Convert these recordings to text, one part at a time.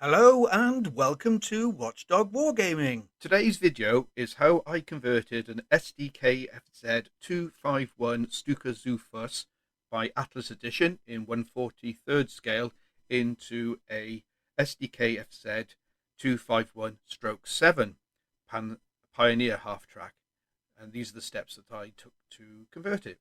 Hello and welcome to Watchdog Wargaming. Today's video is how I converted an Sdkfz 251 Stuka Zoofus by Atlas Edition in 1/43 scale into a Sdkfz 251/7 Pioneer Halftrack, and these are the steps that I took to convert it.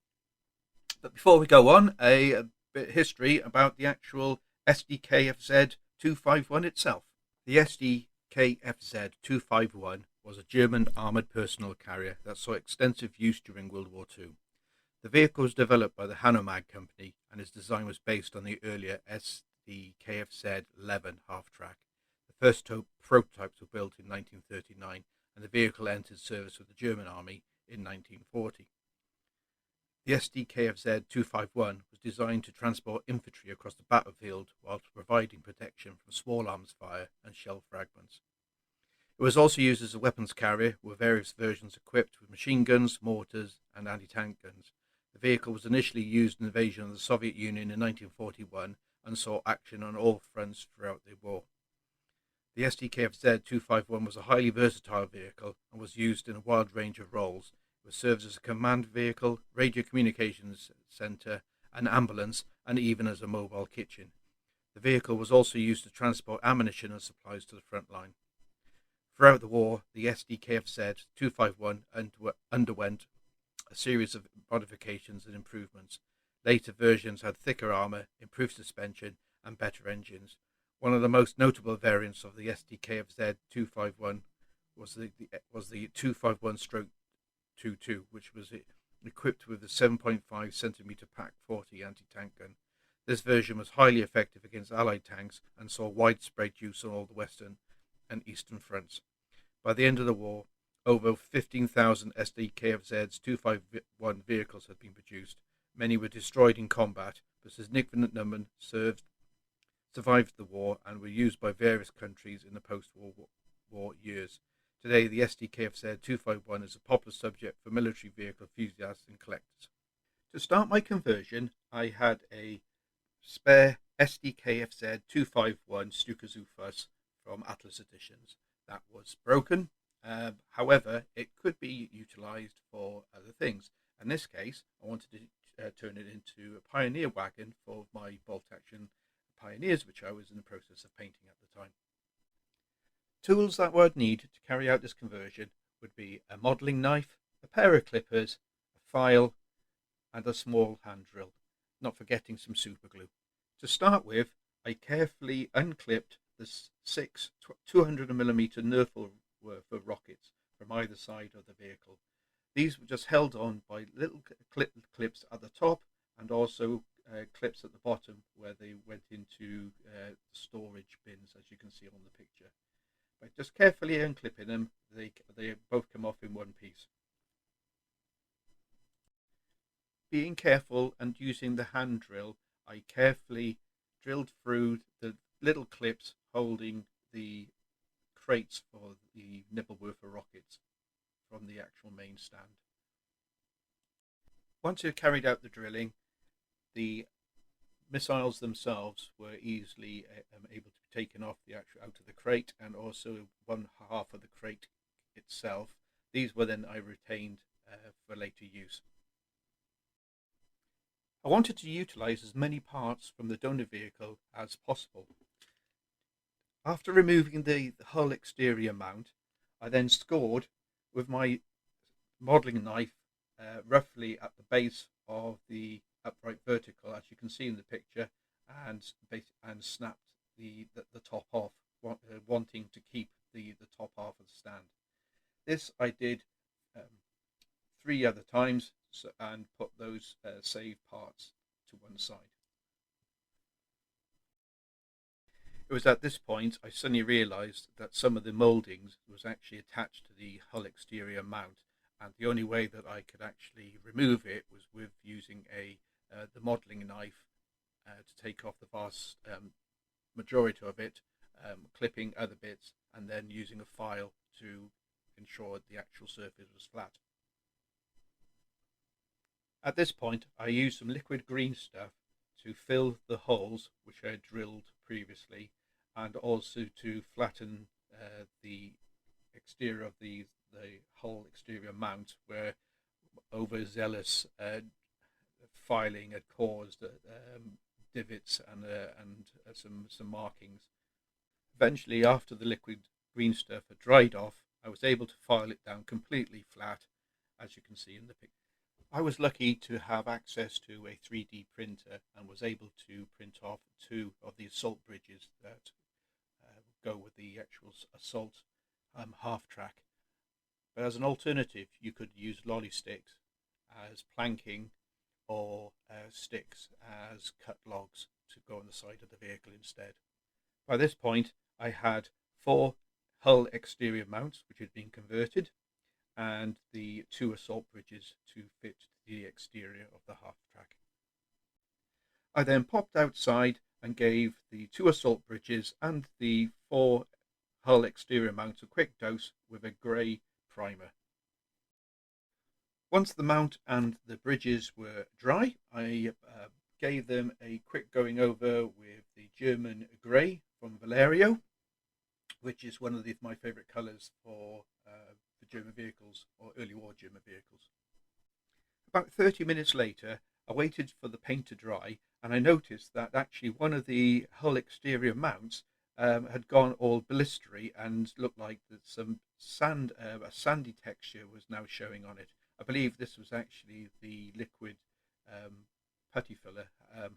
But before we go on, a bit of history about the actual Sdkfz 251 itself. The Sdkfz 251 was a German armoured personnel carrier that saw extensive use during World War II. The vehicle was developed by the Hanomag company, and its design was based on the earlier Sdkfz 11 half-track. The first prototypes were built in 1939, and the vehicle entered service with the German army in 1940. The Sdkfz 251 was designed to transport infantry across the battlefield whilst providing protection from small arms fire and shell fragments. It was also used as a weapons carrier, with various versions equipped with machine guns, mortars, and anti-tank guns. The vehicle was initially used in the invasion of the Soviet Union in 1941 and saw action on all fronts throughout the war. The Sdkfz 251 was a highly versatile vehicle and was used in a wide range of roles. It served as a command vehicle, radio communications centre, an ambulance, and even as a mobile kitchen. The vehicle was also used to transport ammunition and supplies to the front line. Throughout the war, the Sdkfz 251 underwent a series of modifications and improvements. Later versions had thicker armour, improved suspension, and better engines. One of the most notable variants of the Sdkfz 251 was the 251/22, which was equipped with a 7.5 centimeter Pak 40 anti-tank gun. This version was highly effective against Allied tanks and saw widespread use on all the western and eastern fronts. By the end of the war, over 15,000 Sdkfz 251 vehicles had been produced. Many were destroyed in combat, but a significant number survived the war and were used by various countries in the post-war years. Today, the Sdkfz 251 is a popular subject for military vehicle enthusiasts and collectors. To start my conversion, I had a spare Sdkfz 251 Stuka Zoofus from Atlas Editions that was broken. However, it could be utilised for other things. In this case, I wanted to turn it into a Pioneer wagon for my Boltaction Pioneers, which I was in the process of painting at the time. Tools that I would need to carry out this conversion would be a modelling knife, a pair of clippers, a file, and a small hand drill, not forgetting some super glue. To start with, I carefully unclipped the 6 200mm Nerf worth of rockets from either side of the vehicle. These were just held on by little clips at the top and also clips at the bottom where they went into storage bins, as you can see on the picture. By just carefully unclipping them, they both come off in one piece. Being careful and using the hand drill, I carefully drilled through the little clips holding the crates for the Nibblewurfer rockets from the actual main stand. Once you carried out the drilling, the missiles themselves were easily able to be taken off out of the crate, and also one half of the crate itself. These were then I retained for later use. I wanted to utilise as many parts from the donor vehicle as possible. After removing the hull exterior mount, I then scored with my modelling knife roughly at the base of the upright vertical, as you can see in the picture, and snapped the top off, wanting to keep the top half of the stand. This I did 3 other times and put those saved parts to one side. It was at this point I suddenly realised that some of the mouldings was actually attached to the hull exterior mount, and the only way that I could actually remove it was with using the modelling knife to take off the vast majority of it, clipping other bits, and then using a file to ensure the actual surface was flat. At this point, I used some liquid green stuff to fill the holes which I had drilled previously, and also to flatten the exterior of the whole exterior mount, where overzealous filing had caused divots and some markings. Eventually, after the liquid green stuff had dried off, I was able to file it down completely flat, as you can see in the picture. I was lucky to have access to a 3D printer and was able to print off 2 of the assault bridges that go with the actual assault half-track. But as an alternative, you could use lolly sticks as planking or sticks as cut logs to go on the side of the vehicle instead. By this point, I had 4 hull exterior mounts which had been converted, and the 2 assault bridges to fit the exterior of the half-track. I then popped outside and gave the 2 assault bridges and the 4 hull exterior mounts a quick dose with a grey primer. Once the mount and the bridges were dry, I gave them a quick going over with the German grey from Vallejo, which is one of my favourite colours for German vehicles, or early war German vehicles. About 30 minutes later, I waited for the paint to dry, and I noticed that actually one of the hull exterior mounts had gone all blistery and looked like that some sand, a sandy texture was now showing on it. I believe this was actually the liquid putty filler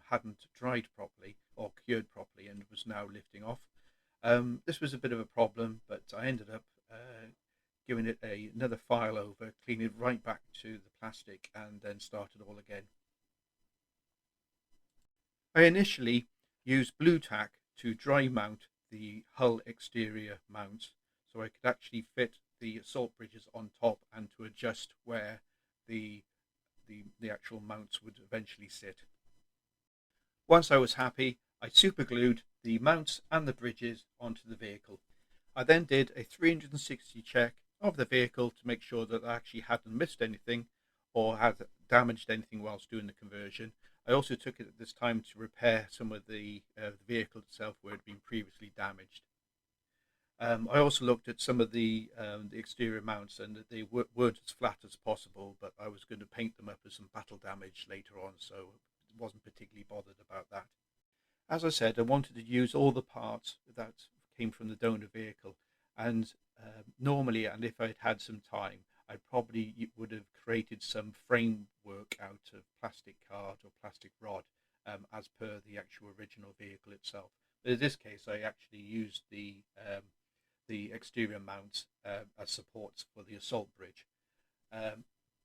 hadn't dried properly or cured properly and was now lifting off. This was a bit of a problem, but I ended up giving it another file over, cleaning it right back to the plastic, and then started all again. I initially used blue tack to dry mount the hull exterior mounts, so I could actually fit the assault bridges on top and to adjust where the actual mounts would eventually sit. Once I was happy, I superglued the mounts and the bridges onto the vehicle. I then did a 360 check of the vehicle to make sure that I actually hadn't missed anything or had damaged anything whilst doing the conversion. I also took it at this time to repair some of the vehicle itself where it had been previously damaged. I also looked at some of the exterior mounts, and they weren't as flat as possible, but I was going to paint them up as some battle damage later on, so I wasn't particularly bothered about that. As I said, I wanted to use all the parts that came from the donor vehicle, and normally, and if I'd had some time, I probably would have created some framework out of plastic card or plastic rod as per the actual original vehicle itself. But in this case, I actually used the exterior mounts as supports for the assault bridge.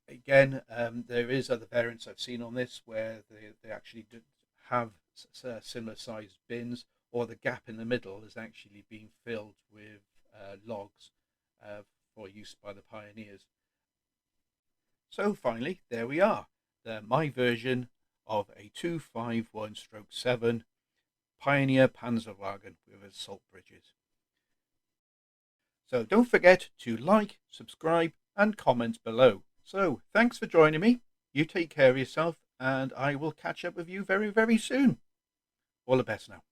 Again, there is other variants I've seen on this where they actually have similar sized bins, or the gap in the middle is actually being filled with logs for use by the pioneers. So finally, there we are, my version of a 251/7 Pioneer Panzerwagen with assault bridges. So don't forget to like, subscribe and comment below. So thanks for joining me. You take care of yourself, and I will catch up with you very, very soon. All the best now.